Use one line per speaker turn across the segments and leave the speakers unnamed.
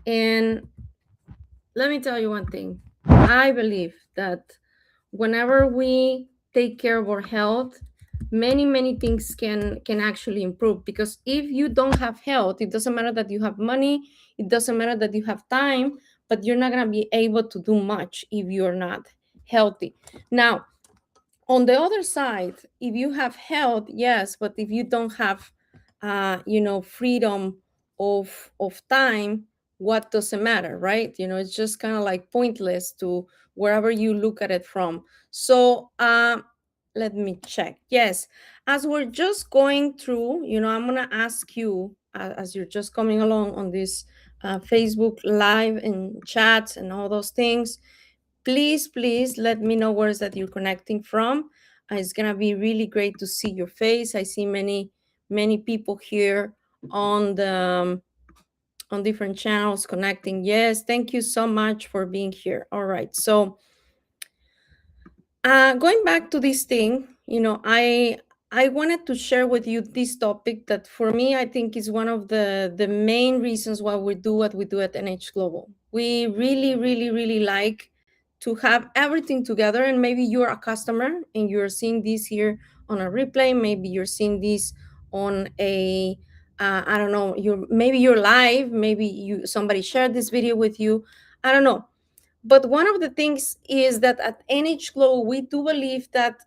And let me tell you one thing. I believe that whenever we take care of our health, many things can actually improve, because if you don't have health, it doesn't matter that you have money, it doesn't matter that you have time, but you're not going to be able to do much if you're not healthy. Now, on the other side, if you have health, yes, but if you don't have freedom of time, what does it matter, right? It's just kind of like pointless to wherever you look at it from. So let me check. Yes, as we're just going through, I'm gonna ask you, as you're just coming along on this Facebook live and chats and all those things, please let me know where is that you're connecting from. It's gonna be really great to see your face. I see many people here on the on different channels connecting. Yes, thank you so much for being here. All right, so going back to this thing, I wanted to share with you this topic that for me I think is one of the main reasons why we do what we do at NH Global. We really like to have everything together, and maybe you're a customer and you're seeing this here on a replay. Maybe you're seeing this on a I don't know. You're live. Maybe somebody shared this video with you. I don't know, but one of the things is that at NH Glow, we do believe that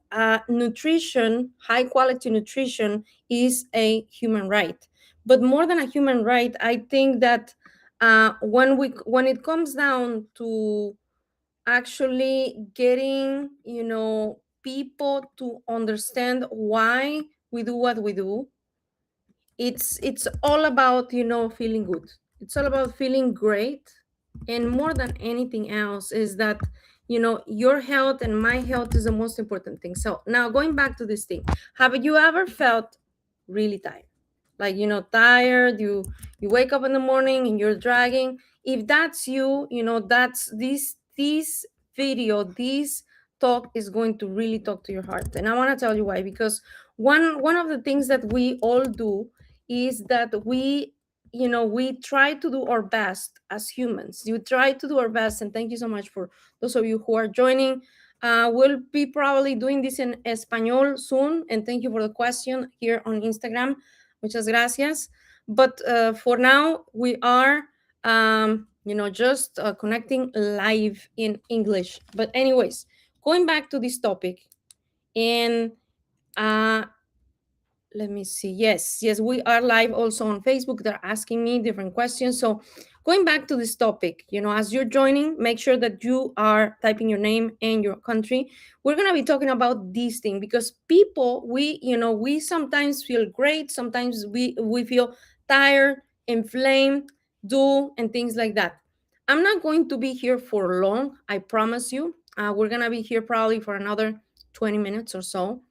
nutrition, high quality nutrition, is a human right. But more than a human right, I think that when it comes down to actually getting, people to understand why we do what we do, it's all about feeling good. It's all about feeling great, and more than anything else is that your health and my health is the most important thing. So now, going back to this thing, have you ever felt really tired, like tired, you wake up in the morning and you're dragging? If that's you, that's this video, this talk is going to really talk to your heart. And I want to tell you why. Because one of the things that we all do is that we try to do our best as humans. You try to do our best. And thank you so much for those of you who are joining. We'll be probably doing this in Espanol soon. And thank you for the question here on Instagram. Muchas gracias. But for now, we are just connecting live in English. But anyways, going back to this topic, and let me see. Yes, we are live also on Facebook. They're asking me different questions. So going back to this topic, as you're joining, make sure that you are typing your name and your country. We're going to be talking about this thing because people, we sometimes feel great. Sometimes we feel tired, inflamed, and things like that. I'm not going to be here for long. I promise you. We're going to be here probably for another 20 minutes or so,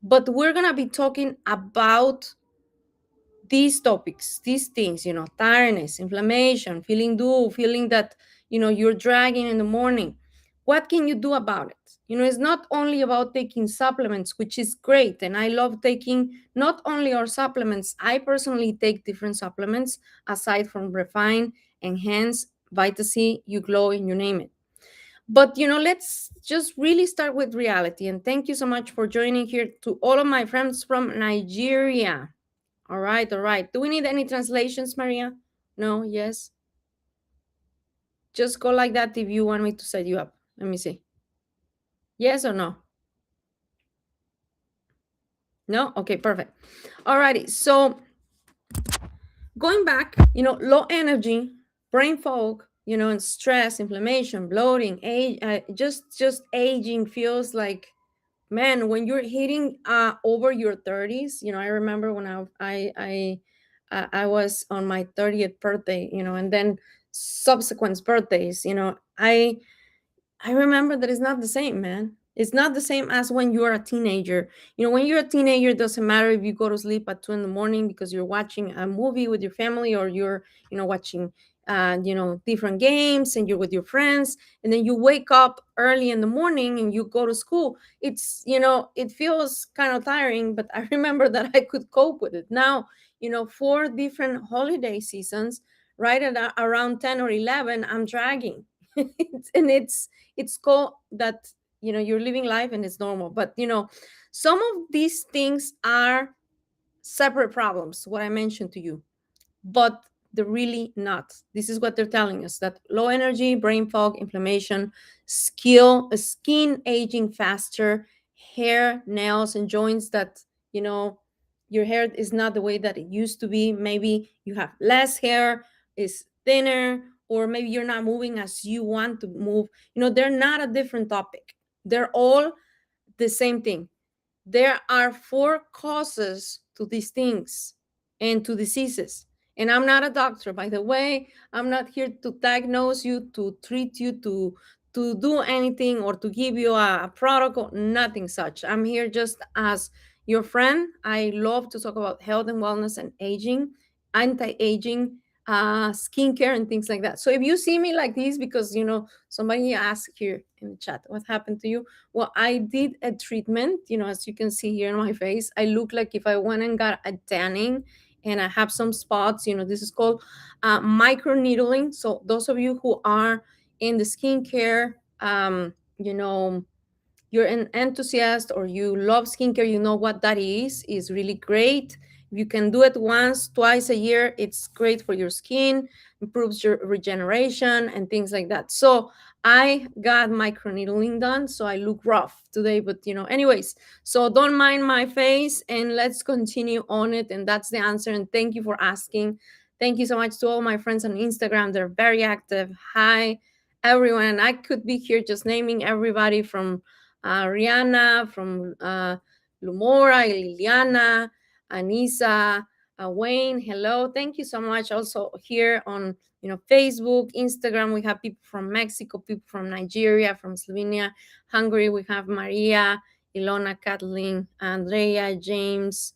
but we're going to be talking about these topics, these things, tiredness, inflammation, feeling that, you're dragging in the morning. What can you do about it? It's not only about taking supplements, which is great. And I love taking not only our supplements, I personally take different supplements aside from Refine, Enhance, Vita C, You Glow, and you name it. But let's just really start with reality. And thank you so much for joining here to all of my friends from Nigeria. All right. Do we need any translations, Maria? No? Yes? Just go like that if you want me to set you up. Let me see. Yes or no? No? Okay, perfect. All righty. So going back, low energy, brain fog, and stress, inflammation, bloating, age, just aging feels like, man, when you're hitting over your 30s. I remember when I was on my 30th birthday, and then subsequent birthdays, I remember that it's not the same, man. It's not the same as when you're a teenager. When you're a teenager, it doesn't matter if you go to sleep at 2 in the morning because you're watching a movie with your family, or you're, watching, different games, and you're with your friends, and then you wake up early in the morning and you go to school. It's, it feels kind of tiring, but I remember that I could cope with it. Now, 4 different holiday seasons, right at around 10 or 11, I'm dragging. And it's called that, you're living life and it's normal. But some of these things are separate problems, what I mentioned to you, but they're really not. This is what they're telling us, that low energy, brain fog, inflammation, skin aging faster, hair, nails, and joints that, you know, your hair is not the way that it used to be. Maybe you have less hair, is thinner, or maybe you're not moving as you want to move. They're not a different topic. They're all the same thing. There are four causes to these things and to diseases. And I'm not a doctor, by the way. I'm not here to diagnose you, to treat you, to do anything, or to give you a protocol, nothing such. I'm here just as your friend. I love to talk about health and wellness and aging, anti-aging, skincare, and things like that. So if you see me like this, because somebody asked here in the chat, what happened to you? Well, I did a treatment, as you can see here on my face. I look like if I went and got a tanning, and I have some spots. This is called micro needling. So those of you who are in the skincare, you're an enthusiast or you love skincare, you know what that is really great. If you can do it once, twice a year, it's great for your skin, improves your regeneration and things like that. So I got microneedling done, so I look rough today, but anyways, so don't mind my face and let's continue on it. And that's the answer. And thank you for asking. Thank you so much to all my friends on Instagram. They're very active. Hi, everyone. I could be here just naming everybody from Rihanna, from Lumora, Liliana, Anisa, Wayne. Hello, thank you so much. Also here on Facebook, Instagram, we have people from Mexico, people from Nigeria, from Slovenia, Hungary. We have Maria, Ilona, Kathleen, Andrea, James,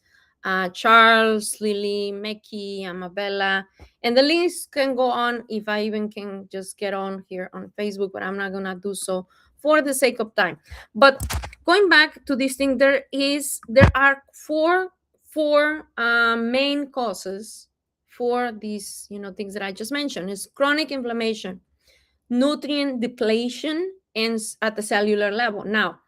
Charles, Lily, Meki, Amabella, and the list can go on. If I even can just get on here on Facebook, but I'm not gonna do so for the sake of time. But going back to this thing, there are four main causes for these things that I just mentioned. Is chronic inflammation, nutrient depletion, and at the cellular level. Now,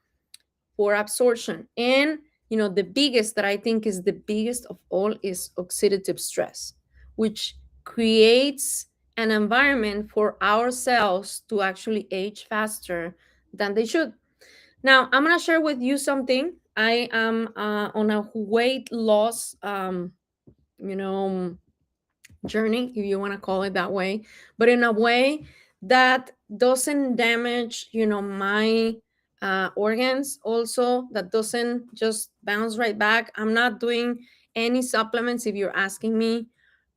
for absorption, and the biggest that I think is the biggest of all is oxidative stress, which creates an environment for our cells to actually age faster than they should. Now, I'm going to share with you something. I am on a weight loss, you know, journey, if you want to call it that way, but in a way that doesn't damage, my organs, also that doesn't just bounce right back. I'm not doing any supplements, if you're asking me.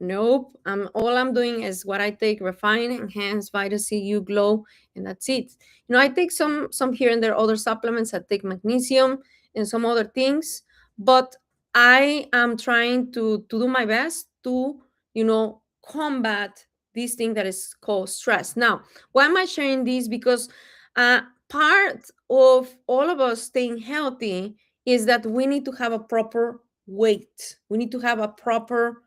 Nope. All I'm doing is what I take: Refine, Enhance, Vita C, U Glow, and that's it. I take some here and there other supplements. I take magnesium and some other things, but I am trying to do my best to combat this thing that is called stress. Now, why am I sharing this? Because part of all of us staying healthy is that we need to have a proper weight. We need to have a proper,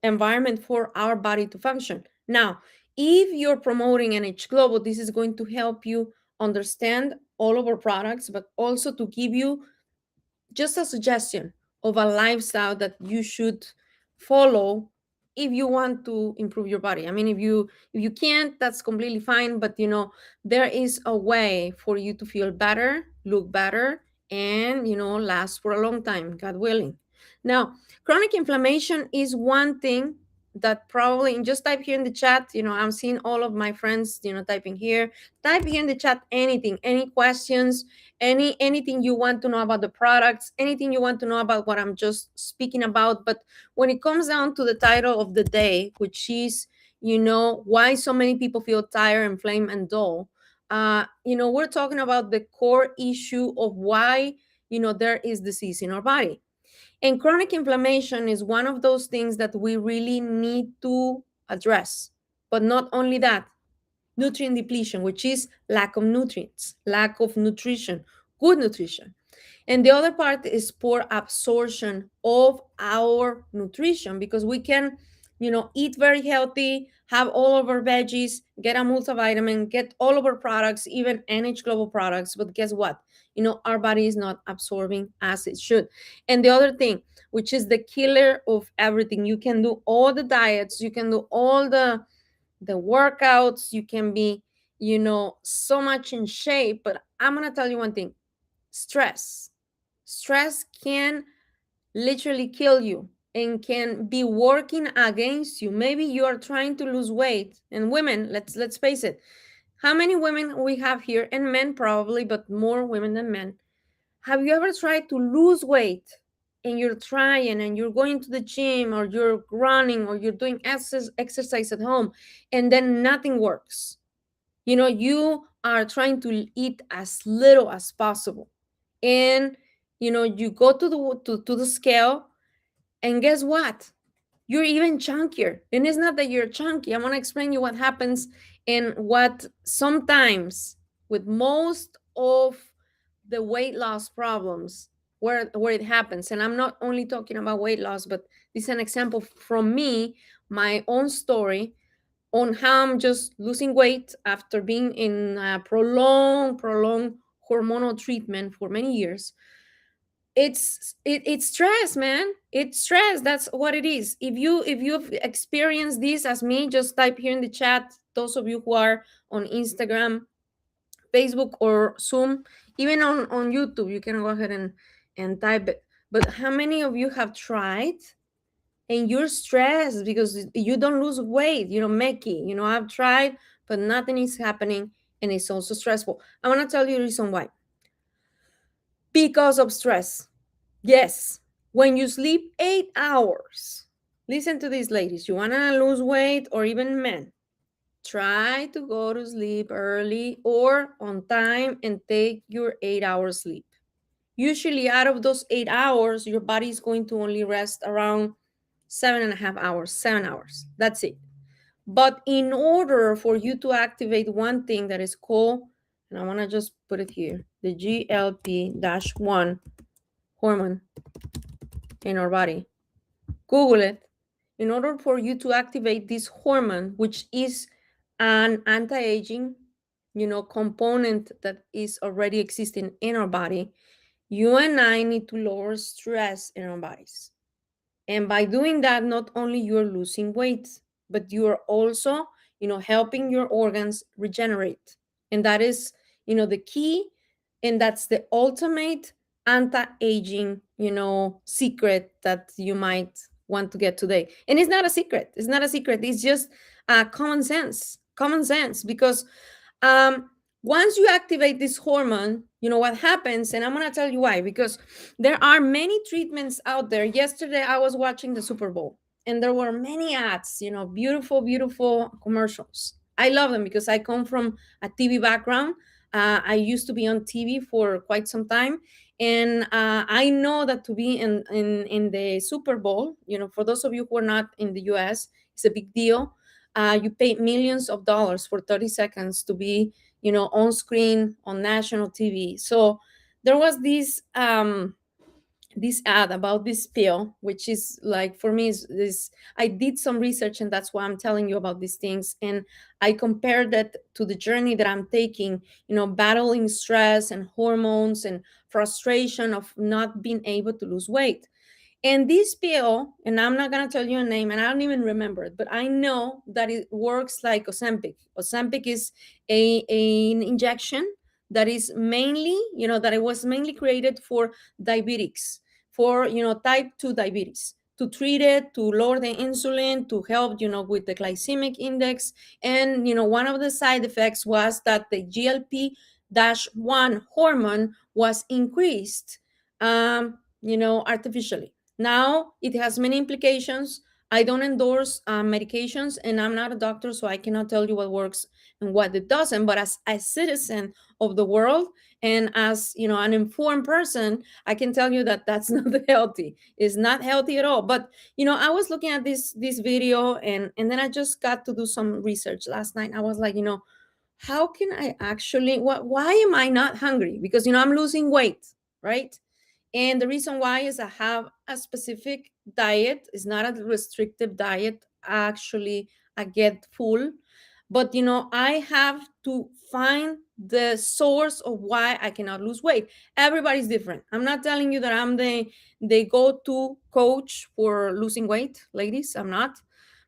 environment for our body to function. Now, if you're promoting NH Global, this is going to help you understand all of our products, but also to give you just a suggestion of a lifestyle that you should follow if you want to improve your body. I mean, if you can't, that's completely fine, but there is a way for you to feel better, look better, and last for a long time, God willing. Now, chronic inflammation is one thing that probably, and just type here in the chat, I'm seeing all of my friends typing here. Type here in the chat anything, any questions, anything you want to know about the products, anything you want to know about what I'm just speaking about. But when it comes down to the title of the day, which is why so many people feel tired, inflamed, and dull, we're talking about the core issue of why there is disease in our body. And chronic inflammation is one of those things that we really need to address. But not only that, nutrient depletion, which is lack of nutrients, lack of nutrition, good nutrition. And the other part is poor absorption of our nutrition, because we can eat very healthy, have all of our veggies, get a multivitamin, get all of our products, even NH Global products. But guess what? Our body is not absorbing as it should. And the other thing, which is the killer of everything, you can do all the diets, you can do all the workouts, you can be, so much in shape. But I'm going to tell you one thing: stress. Stress can literally kill you and can be working against you. Maybe you are trying to lose weight. And women, let's face it, how many women we have here, and men probably, but more women than men. Have you ever tried to lose weight and you're trying and you're going to the gym or you're running or you're doing exercise at home and then nothing works? You are trying to eat as little as possible. And you go to the scale, and guess what? You're even chunkier. And it's not that you're chunky. I'm going to explain you what happens and what sometimes with most of the weight loss problems where it happens. And I'm not only talking about weight loss, but this is an example from me, my own story on how I'm just losing weight after being in a prolonged hormonal treatment for many years. It's stress, man. It's stress. That's what it is. If you've experienced this as me, just type here in the chat. Those of you who are on Instagram, Facebook, or Zoom, even on YouTube, you can go ahead and type it. But how many of you have tried and you're stressed because you don't lose weight? Meki, I've tried, but nothing is happening, and it's also stressful. I want to tell you the reason why. Because of stress. Yes, when you sleep 8 hours, listen to this, ladies. You want to lose weight, or even men, try to go to sleep early or on time and take your 8 hours sleep. Usually, out of those 8 hours, your body is going to only rest around 7.5 hours, 7 hours. That's it. But in order for you to activate one thing that is called, and I want to just put it here, the GLP-1 hormone in our body. Google it. In order for you to activate this hormone, which is an anti-aging, component that is already existing in our body, you and I need to lower stress in our bodies. And by doing that, not only you're losing weight, but you're also, helping your organs regenerate. And that is, the key. And that's the ultimate anti-aging, secret that you might want to get today. And it's not a secret. It's not a secret. It's just common sense. Common sense. Because once you activate this hormone, what happens, and I'm going to tell you why, because there are many treatments out there. Yesterday, I was watching the Super Bowl, and there were many ads, beautiful, beautiful commercials. I love them because I come from a TV background. I used to be on TV for quite some time. And I know that to be in the Super Bowl, for those of you who are not in the US, it's a big deal. You pay millions of dollars for 30 seconds to be, on screen on national TV. So there was this ad about this pill, which is like, for me, is I did some research, and that's why I'm telling you about these things. And I compared that to the journey that I'm taking, battling stress and hormones and frustration of not being able to lose weight. And this pill, and I'm not going to tell you a name, and I don't even remember it, but I know that it works like Ozempic. Ozempic is an injection that is mainly, that it was mainly created for diabetics, for, type 2 diabetes, to treat it, to lower the insulin, to help, with the glycemic index. And, one of the side effects was that the GLP-1 hormone was increased, artificially. Now it has many implications. I don't endorse medications, and I'm not a doctor, so I cannot tell you what works and what it doesn't. But as a citizen of the world, and as an informed person, I can tell you that that's not healthy. It's not healthy at all. But I was looking at this video, and then I just got to do some research last night. I was like, how can I actually? Why am I not hungry? Because I'm losing weight, right? And the reason why is I have a specific diet. It's not a restrictive diet actually get full. But I have to find the source of why I cannot lose weight. Everybody's different. I'm not telling you that I'm the go-to coach for losing weight, ladies. I'm not.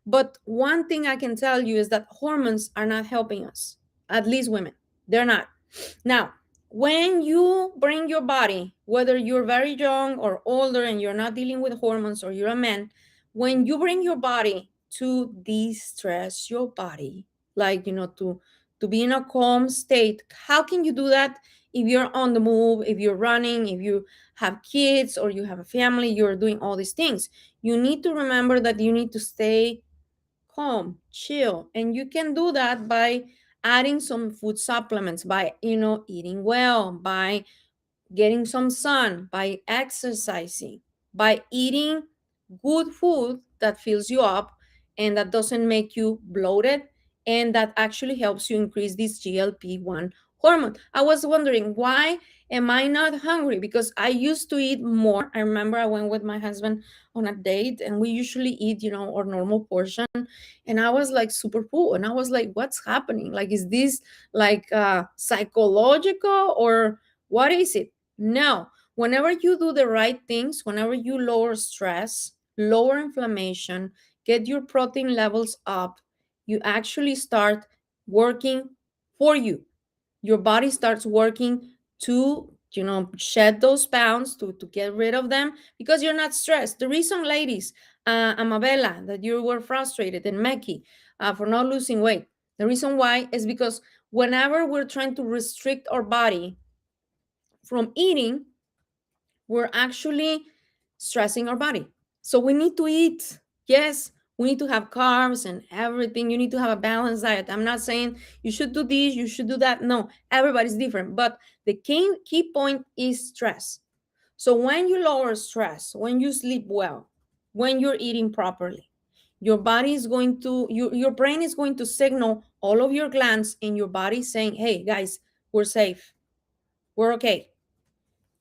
But one thing I can tell you is that hormones are not helping us, at least women. They're not. Now, when you bring your body, whether you're very young or older and you're not dealing with hormones, or you're a man, when you bring your body to de-stress your body, like, to be in a calm state, how can you do that if you're on the move, if you're running, if you have kids or you have a family, you're doing all these things? You need to remember that you need to stay calm, chill. And you can do that by adding some food supplements, by, eating well, by getting some sun, by exercising, by eating good food that fills you up and that doesn't make you bloated, and that actually helps you increase this GLP-1 hormone. I was wondering, why am I not hungry? Because I used to eat more. I remember I went with my husband on a date and we usually eat, our normal portion. And I was like super full. And I was like, what's happening? Like, is this like psychological, or what is it? No. Whenever you do the right things, whenever you lower stress, lower inflammation, get your protein levels up, you actually start working for you. Your body starts working to, shed those pounds, to get rid of them, because you're not stressed. The reason, ladies, Amabella, that you were frustrated, and Meki, for not losing weight, the reason why is because whenever we're trying to restrict our body from eating, we're actually stressing our body. So we need to eat. Yes, we need to have carbs and everything. You need to have a balanced diet. I'm not saying you should do this, you should do that. No, everybody's different. But the key point is stress. So when you lower stress, when you sleep well, when you're eating properly, your body is going to, your brain is going to signal all of your glands in your body saying, hey, guys, we're safe. We're okay.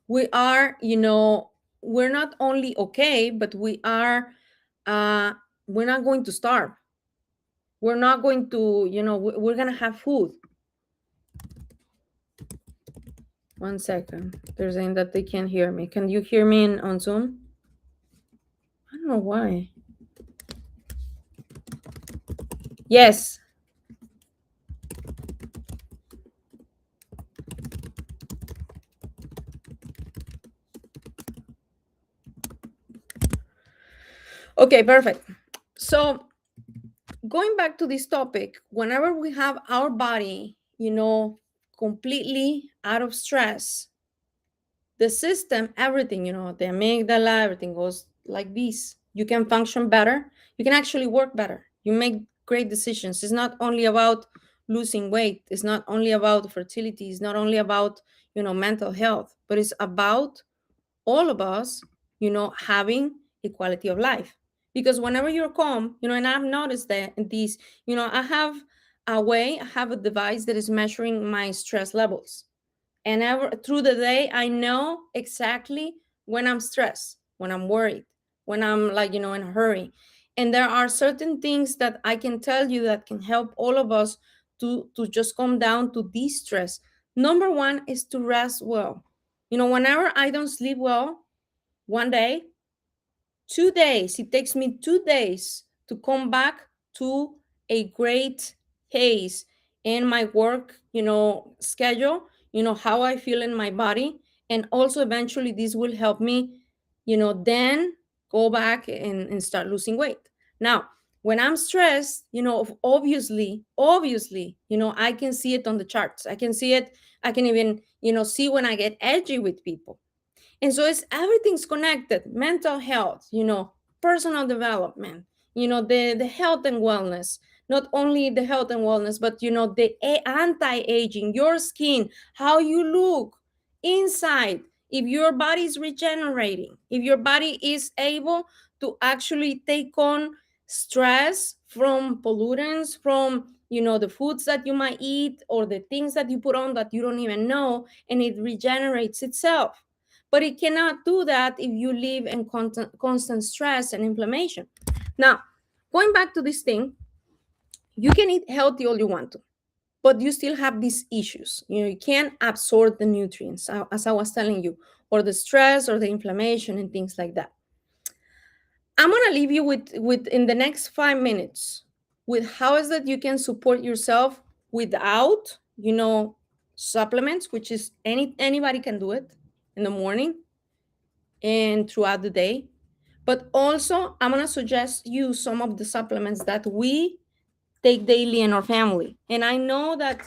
We are, we're not only okay, but uh we're not going to starve. We're not going to, we're gonna have food. One second, they're saying that they can't hear me. Can you hear me on Zoom? I don't know why. Yes. Okay, perfect. So going back to this topic, whenever we have our body, completely out of stress, the system, everything, the amygdala, everything goes like this. You can function better. You can actually work better. You make great decisions. It's not only about losing weight. It's not only about fertility. It's not only about, mental health, but it's about all of us, having a quality of life. Because whenever you're calm, and I've noticed that these, I have a device that is measuring my stress levels. And through the day, I know exactly when I'm stressed, when I'm worried, when I'm like, in a hurry. And there are certain things that I can tell you that can help all of us to just come down to de-stress. Number one is to rest well. Whenever I don't sleep well, one day, 2 days, it takes me 2 days to come back to a great pace in my work, schedule, how I feel in my body. And also eventually this will help me, then go back and start losing weight. Now, when I'm stressed, obviously, I can see it on the charts. I can see it. I can even, see when I get edgy with people. And so it's everything's connected: mental health, personal development, the health and wellness. Not only the health and wellness, but the anti-aging, your skin, how you look inside, if your body is regenerating, if your body is able to actually take on stress from pollutants, from the foods that you might eat, or the things that you put on that you don't even know, and it regenerates itself. But it cannot do that if you live in constant stress and inflammation. Now, going back to this thing, you can eat healthy all you want to, but you still have these issues. You can't absorb the nutrients, as I was telling you, or the stress or the inflammation and things like that. I'm gonna leave you with in the next 5 minutes with how is that you can support yourself without, supplements, which is anybody can do it in the morning and throughout the day. But also, I'm gonna suggest you some of the supplements that we take daily in our family. And I know that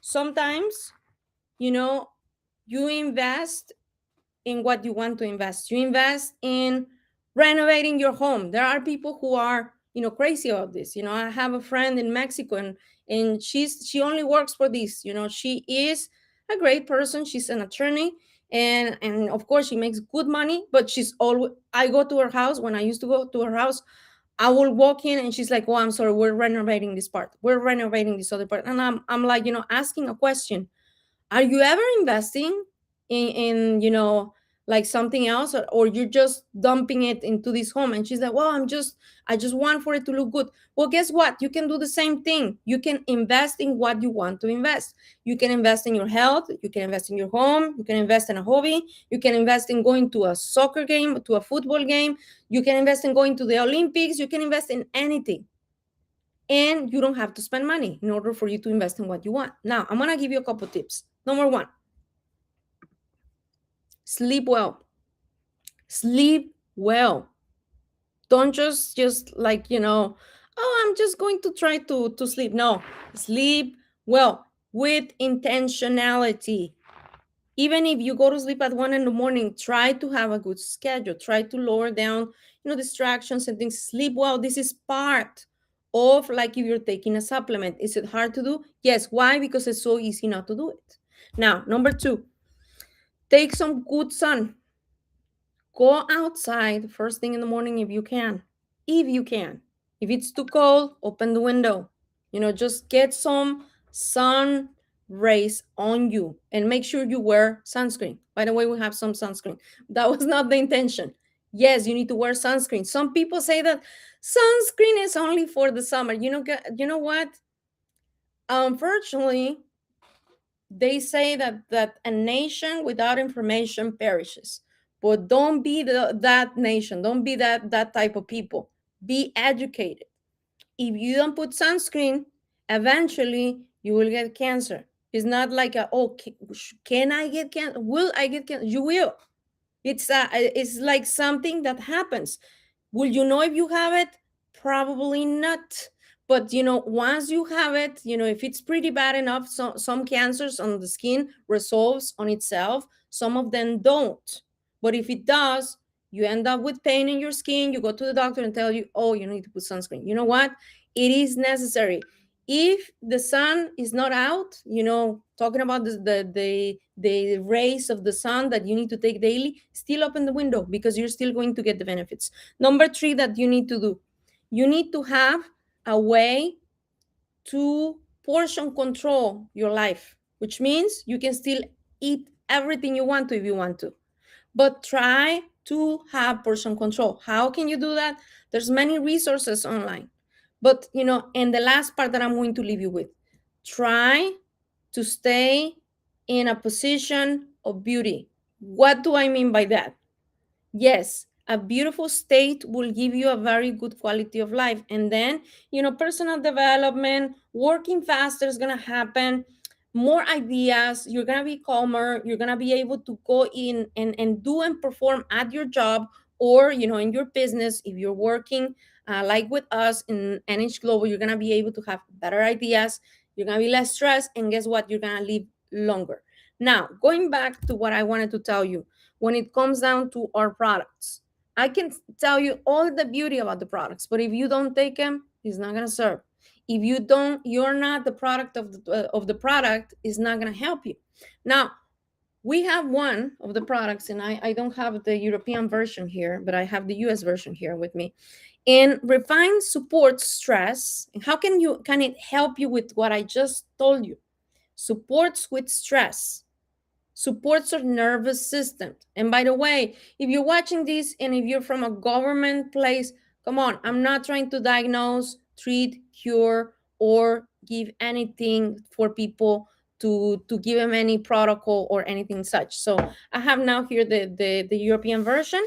sometimes, you invest in what you want to invest. You invest in renovating your home. There are people who are, crazy about this. I have a friend in Mexico, and she only works for this. She is a great person. She's an attorney, and of course she makes good money. But she's always. I go to her house. When I used to go to her house, I will walk in and she's like, "Oh, I'm sorry, we're renovating this part. We're renovating this other part." And I'm like, asking a question: are you ever investing in like something else, or you're just dumping it into this home? And she's like, well, I just want for it to look good. Well, guess what? You can do the same thing. You can invest in what you want to invest. You can invest in your health, you can invest in your home, you can invest in a hobby, you can invest in going to a soccer game, to a football game, you can invest in going to the Olympics, you can invest in anything. And you don't have to spend money in order for you to invest in what you want. Now, I'm going to give you a couple tips. Number one, sleep well. Sleep well. Don't just like, oh, I'm just going to try to sleep. No, sleep well with intentionality. Even if you go to sleep at 1 in the morning, try to have a good schedule. Try to lower down, distractions and things. Sleep well. This is part of, like, if you're taking a supplement. Is it hard to do? Yes. Why? Because it's so easy not to do it. Now, number two, take some good sun. Go outside first thing in the morning if you can. If you can. If it's too cold, open the window. Just get some sun rays on you and make sure you wear sunscreen. By the way, we have some sunscreen. That was not the intention. Yes, you need to wear sunscreen. Some people say that sunscreen is only for the summer. You know what? Unfortunately, they say that a nation without information perishes. But don't be that nation. Don't be that type of people. Be educated. If you don't put sunscreen, eventually you will get cancer. It's not like can I get cancer? Will I get cancer? You will. It's like something that happens. Will you know if you have it? Probably not. But once you have it, if it's pretty bad enough, some cancers on the skin resolves on itself. Some of them don't. But if it does, you end up with pain in your skin. You go to the doctor and tell you, oh, you need to put sunscreen. You know what? It is necessary. If the sun is not out, talking about the rays of the sun that you need to take daily, still open the window because you're still going to get the benefits. Number three that you need to do, you need to have a way to portion control your life, which means you can still eat everything you want to if you want to, but try to have portion control. How can you do that? There's many resources online. But, and the last part that I'm going to leave you with, try to stay in a position of beauty. What do I mean by that? Yes, a beautiful state will give you a very good quality of life. And then, personal development, working faster is going to happen, more ideas, you're going to be calmer, you're going to be able to go in and do and perform at your job, or, in your business. If you're working like with us in NH Global, you're going to be able to have better ideas, you're going to be less stressed, and guess what? You're going to live longer. Now, going back to what I wanted to tell you, when it comes down to our products, I can tell you all the beauty about the products, but if you don't take them, it's not going to serve. If you're not the product of the product, is not going to help you. Now, we have one of the products, and I don't have the European version here, but I have the US version here with me. And Refine supports stress. And how can it help you with what I just told you? Supports with stress, supports our nervous system. And by the way, if you're watching this and if you're from a government place, Come on, I'm not trying to diagnose, treat, cure, or give anything for people to give them any protocol or anything such. So I have now here the European version,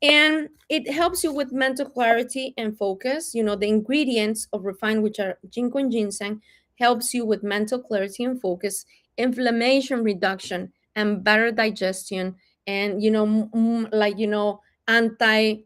and it helps you with mental clarity and focus. You know, the ingredients of Refine, which are ginkgo and ginseng, helps you with mental clarity and focus, inflammation reduction, and better digestion, and anti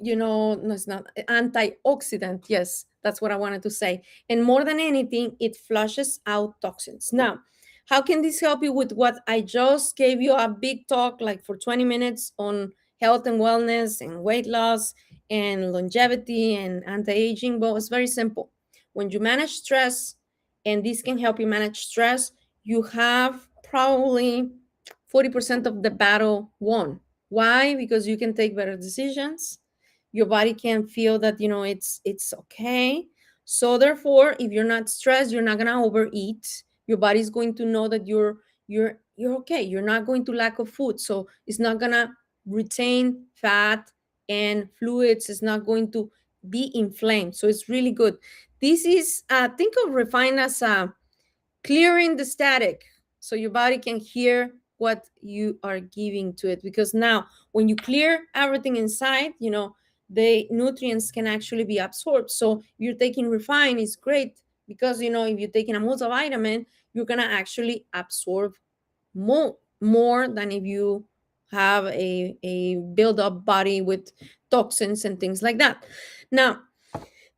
no, it's not antioxidant. Yes, that's what I wanted to say. And more than anything, it flushes out toxins. Now, how can this help you with what I just gave you a big talk, like for 20 minutes on health and wellness and weight loss and longevity and anti-aging? Well, it's very simple. When you manage stress, and this can help you manage stress, you have probably 40% of the battle won. Why? Because you can take better decisions. Your body can feel that it's okay. So therefore, if you're not stressed, you're not gonna overeat. Your body's going to know that you're okay. You're not going to lack of food. So it's not gonna retain fat and fluids. It's not going to be inflamed. So it's really good. This is think of Refine as clearing the static so your body can hear what you are giving to it, because now when you clear everything inside, the nutrients can actually be absorbed. So you're taking Refine is great, because if you're taking a multivitamin, you're going to actually absorb more than if you have a build up body with toxins and things like that. Now,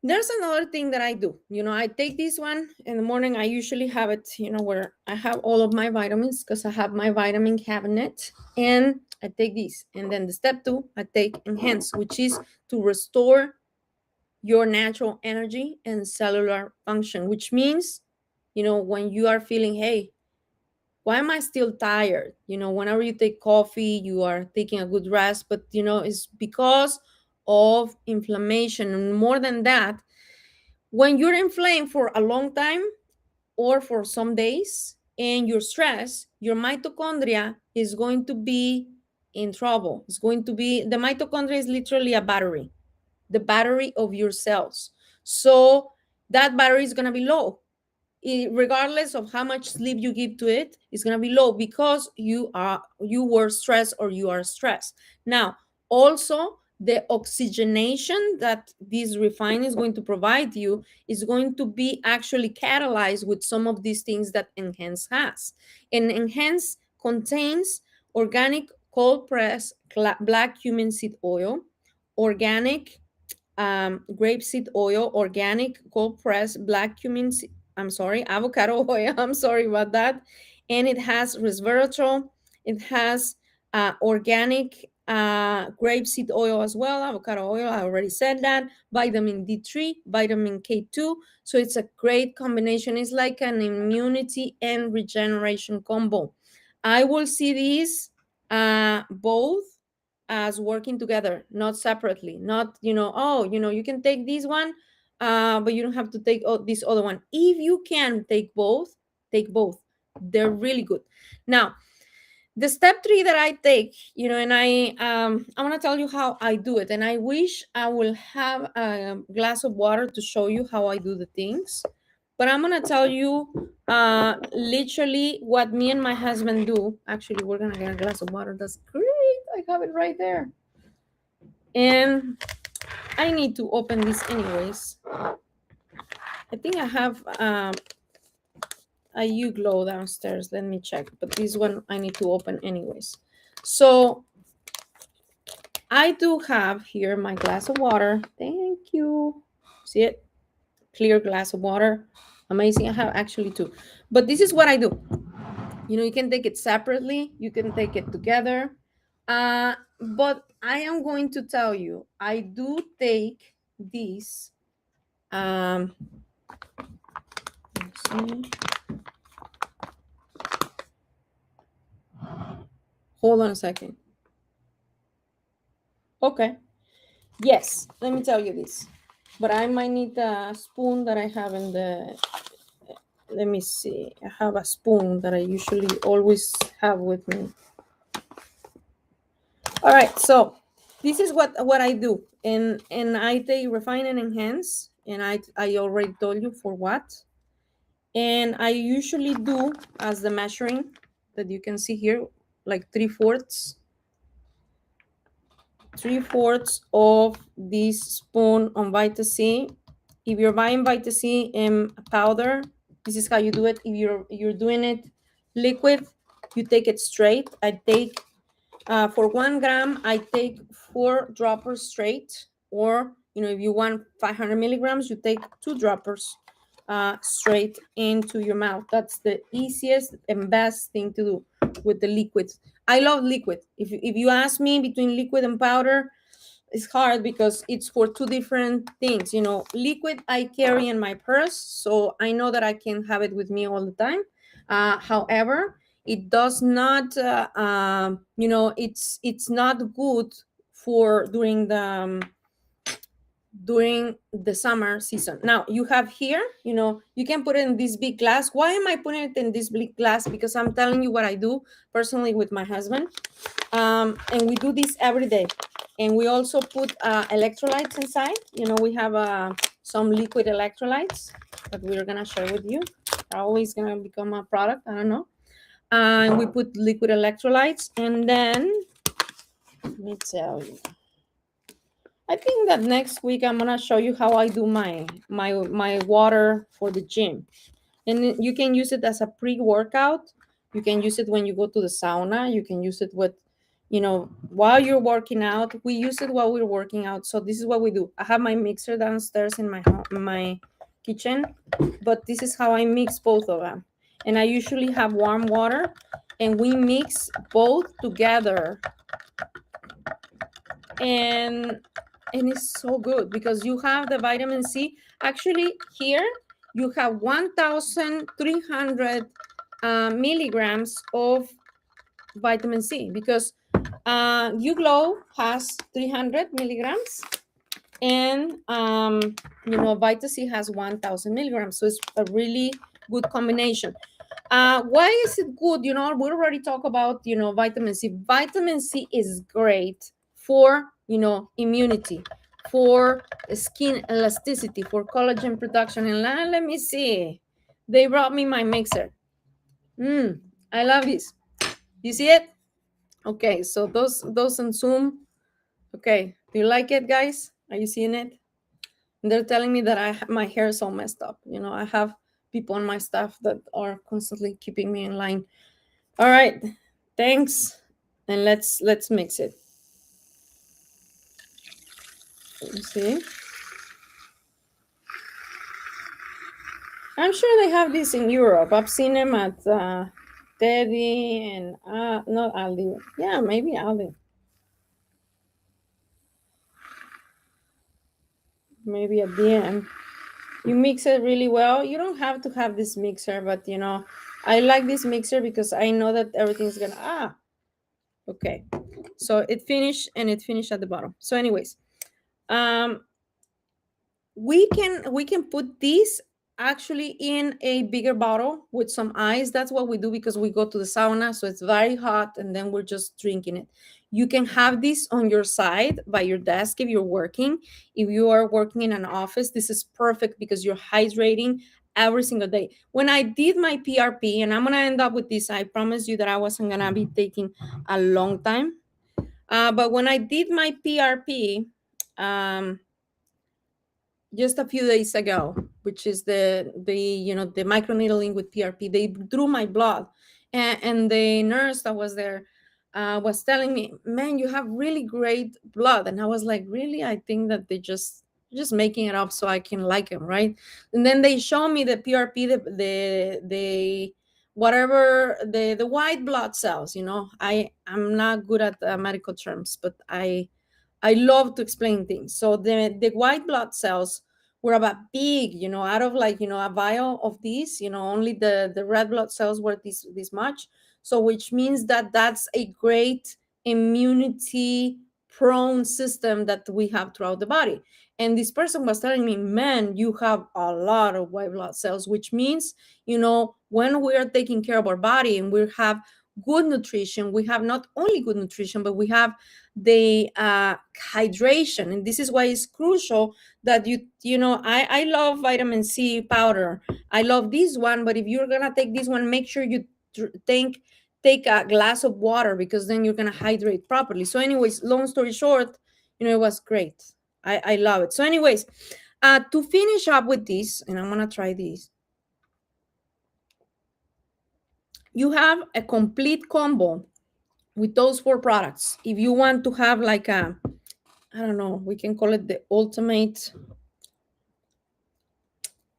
there's another thing that I do. I take this one in the morning. I usually have it, where I have all of my vitamins, because I have my vitamin cabinet. And I take this. And then the step 2, I take Enhance, which is to restore your natural energy and cellular function, which means, when you are feeling, hey, why am I still tired? Whenever you take coffee, you are taking a good rest, but, it's because of inflammation. And more than that, when you're inflamed for a long time or for some days and you're stressed, your mitochondria is going to be in trouble. It's going to be, the mitochondria is literally a battery, the battery of your cells. So that battery is going to be low. Regardless of how much sleep you give to it, it's going to be low, because you were stressed or you are stressed. Now, also the oxygenation that this Refine is going to provide you is going to be actually catalyzed with some of these things that Enhance has. And Enhance contains organic cold pressed black cumin seed oil, organic grapeseed oil, organic cold pressed black cumin, avocado oil. I'm sorry about that. And it has resveratrol. It has organic grapeseed oil as well, avocado oil. I already said that. Vitamin D3, vitamin K2. So it's a great combination. It's like an immunity and regeneration combo. I will see these both as working together, not separately. Not, you can take this one, but you don't have to take this other one. If you can take both, take both. They're really good. Now, the step 3 that I take, and I want to tell you how I do it. And I wish I will have a glass of water to show you how I do the things. But I'm going to tell you literally what me and my husband do. Actually, we're going to get a glass of water. That's great. I have it right there. And I need to open this anyways. I think I have a U-Glow downstairs. Let me check. But this one I need to open anyways. So I do have here my glass of water. Thank you. See it? Clear glass of water. Amazing. I have actually 2. But this is what I do. You can take it separately. You can take it together. But I am going to tell you, I do take these. Let's see. Hold on a second. Okay. Yes, let me tell you this. But I might need a spoon that I have in the. Let me see. I have a spoon that I usually always have with me. All right. So this is what I do, and I take refine and enhance, and I already told you for what. And I usually do as the measuring that you can see here, like three-fourths of this spoon on Vita C. If you're buying Vita C in powder, this is how you do it. If you're doing it liquid, you take it straight. I take for 1 gram, I take 4 droppers straight, or if you want 500 milligrams, you take 2 droppers straight into your mouth. That's the easiest and best thing to do with the liquids. I love liquid. If you ask me between liquid and powder, it's hard because it's for two different things. Liquid I carry in my purse, so I know that I can have it with me all the time. However, it does not, it's not good for during the summer season. Now you have here, you can put it in this big glass. Why am I putting it in this big glass? Because I'm telling you what I do personally with my husband. And we do this every day. And we also put electrolytes inside. We have some liquid electrolytes that we're gonna share with you. Probably it's gonna become a product, I don't know. And we put liquid electrolytes, and then let me tell you, I think that next week I'm gonna show you how I do my water for the gym. And you can use it as a pre-workout. You can use it when you go to the sauna. You can use it while you're working out. We use it while we're working out. So this is what we do. I have my mixer downstairs in my kitchen, but this is how I mix both of them. And I usually have warm water, and we mix both together. And it's so good because you have the vitamin C. Actually, here you have 1,300 milligrams of vitamin C, because You Glow has 300 milligrams, and Vita C has 1,000 milligrams. So it's a really good combination. Why is it good? We already talked about vitamin C. Vitamin C is great for immunity, for skin elasticity, for collagen production. And let me see, they brought me my mixer. I love this. You see it? Okay, so those on Zoom. Okay, do you like it, guys? Are you seeing it? And they're telling me that my hair is all messed up. I have people on my staff that are constantly keeping me in line. All right, thanks, and let's mix it. You see, I'm sure they have this in Europe. I've seen them at Teddy and not Aldi. Yeah, maybe Aldi. Maybe at the end. You mix it really well. You don't have to have this mixer, but I like this mixer because I know that everything's gonna okay. So it finished, and it finished at the bottom. So anyways, we can put this actually in a bigger bottle with some ice. That's what we do because we go to the sauna, so it's very hot, and then we're just drinking it. You can have this on your side by your desk if you're working. If you are working in an office, this is perfect because you're hydrating every single day. When I did my PRP, and I'm gonna end up with this, I promise you that I wasn't gonna be taking a long time. But when I did my PRP, just a few days ago, which is the microneedling with PRP, they drew my blood, and the nurse that was there was telling me, "Man, you have really great blood." And I was like, "Really?" I think that they just making it up so I can like them, right? And then they show me the PRP, the whatever, the white blood cells. I'm not good at medical terms, but I love to explain things. So the white blood cells were about big, out of a vial of these, only the red blood cells were this much. So which means that that's a great immunity prone system that we have throughout the body. And this person was telling me, "Man, you have a lot of white blood cells," which means, when we are taking care of our body and good nutrition. We have not only good nutrition, but we have the hydration. And this is why it's crucial that I love vitamin C powder. I love this one, but if you're gonna take this one, make sure you take a glass of water, because then you're gonna hydrate properly. So anyways, long story short, it was great. I love it. So anyways, to finish up with this, and I'm gonna try this. You have a complete combo with those four products. If you want to have like I don't know, we can call it the ultimate.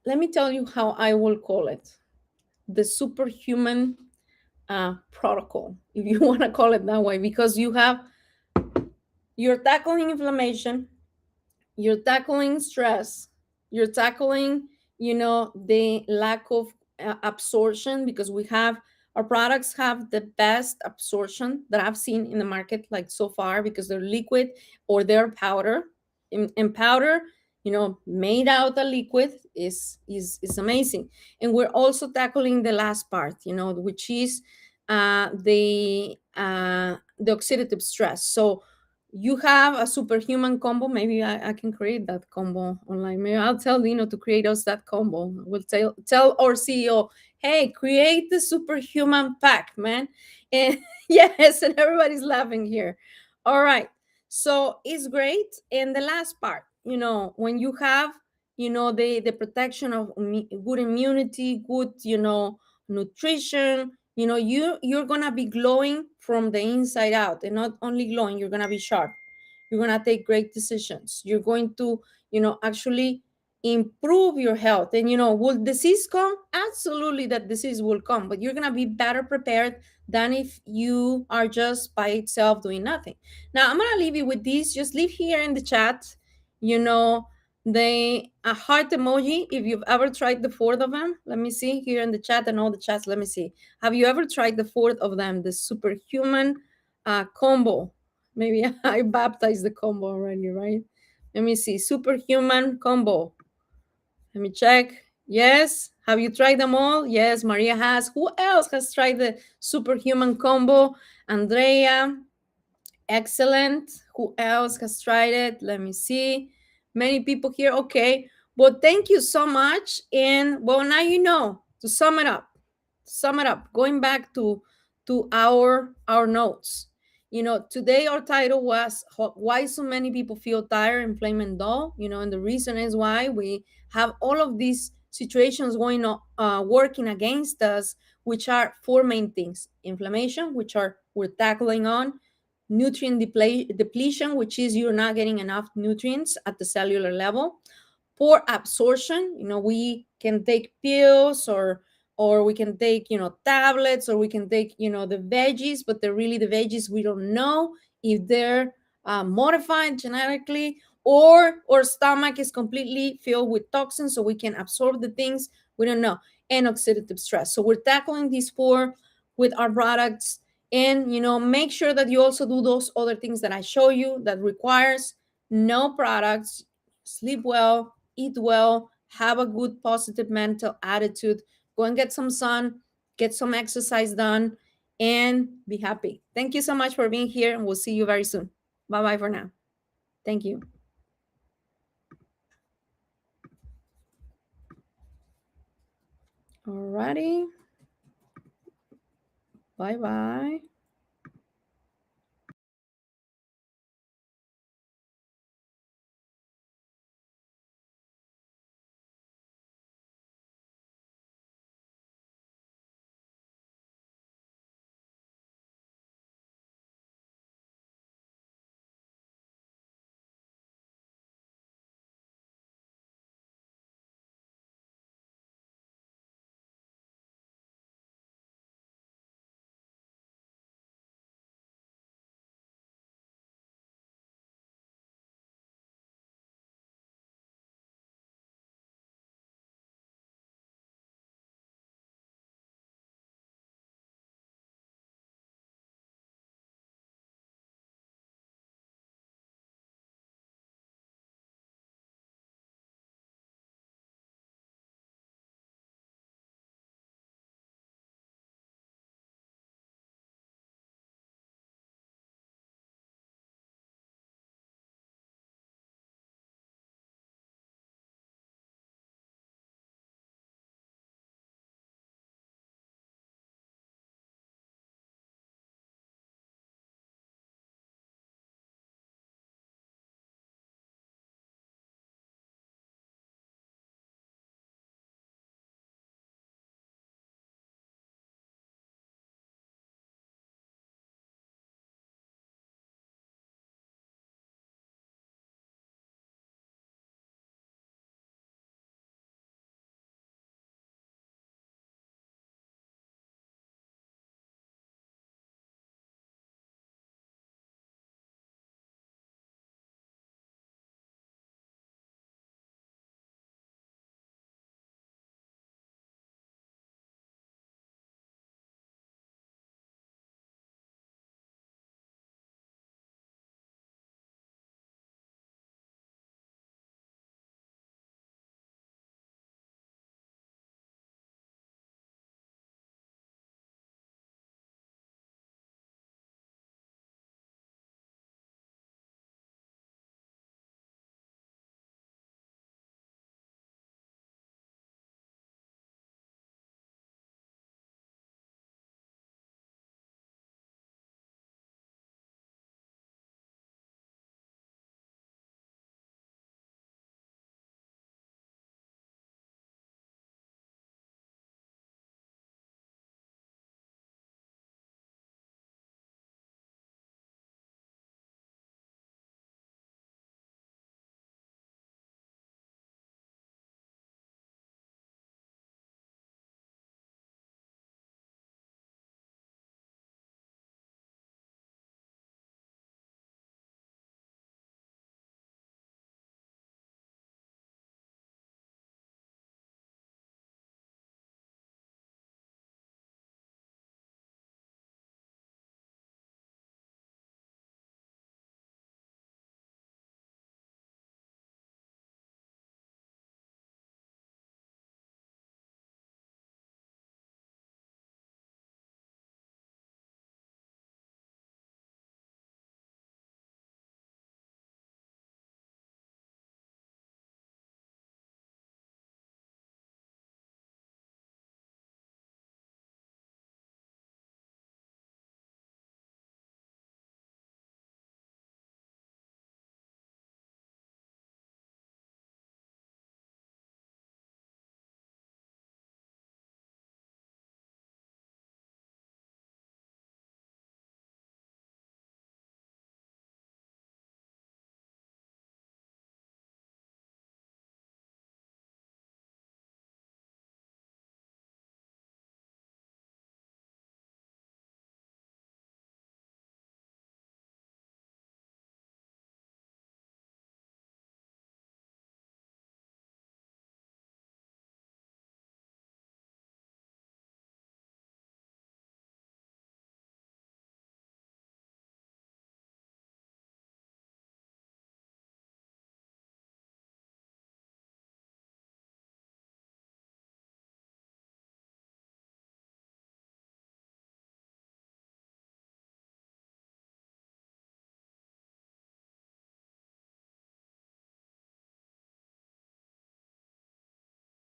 Let me tell you how I will call it: the superhuman protocol, if you want to call it that way, because you're tackling inflammation, you're tackling stress, you're tackling the lack of absorption, because our products have the best absorption that I've seen in the market, like so far, because they're liquid or they're powder. In powder, made out a liquid is amazing. And we're also tackling the last part, which is the oxidative stress. So you have a superhuman combo. Maybe I can create that combo online. Maybe I'll tell Dino to create us that combo. We'll tell our CEO, hey, create the superhuman pack, man. And yes, and everybody's laughing here. All right. So it's great. And the last part, when you have, the protection of good immunity, good, nutrition, you're gonna be glowing from the inside out, and not only glowing, you're gonna be sharp. You're gonna take great decisions. You're going to, actually improve your health. And will disease come? Absolutely, that disease will come, but you're gonna be better prepared than if you are just by itself doing nothing. Now I'm gonna leave you with this. Just leave here in the chat, you know, the a heart emoji if you've ever tried the fourth of them. Let me see here in the chat and all the chats. Let me see. Have you ever tried the fourth of them, the superhuman combo? Maybe I baptized the combo already, right? Let me see. Superhuman combo. Let me check. Yes. Have you tried them all? Yes, Maria has. Who else has tried the superhuman combo? Andrea. Excellent. Who else has tried it? Let me see. Many people here. Okay. Well, thank you so much. And well, now to sum it up, going back to our notes. Today our title was why so many people feel tired, inflamed, and dull. And the reason is why we have all of these situations going on, working against us, which are four main things: inflammation, which are we're tackling on; nutrient depletion, which is you're not getting enough nutrients at the cellular level; poor absorption. We can take pills, or we can take tablets, or we can take the veggies, but they're really the veggies, we don't know if they're modified genetically, or our stomach is completely filled with toxins, so we can absorb the things, we don't know. And oxidative stress. So we're tackling these four with our products. And make sure that you also do those other things that I show you, that requires no products. Sleep well, eat well, have a good positive mental attitude, go and get some sun, get some exercise done, and be happy. Thank you so much for being here, and we'll see you very soon. Bye bye for now. Thank you. Alrighty. Bye bye.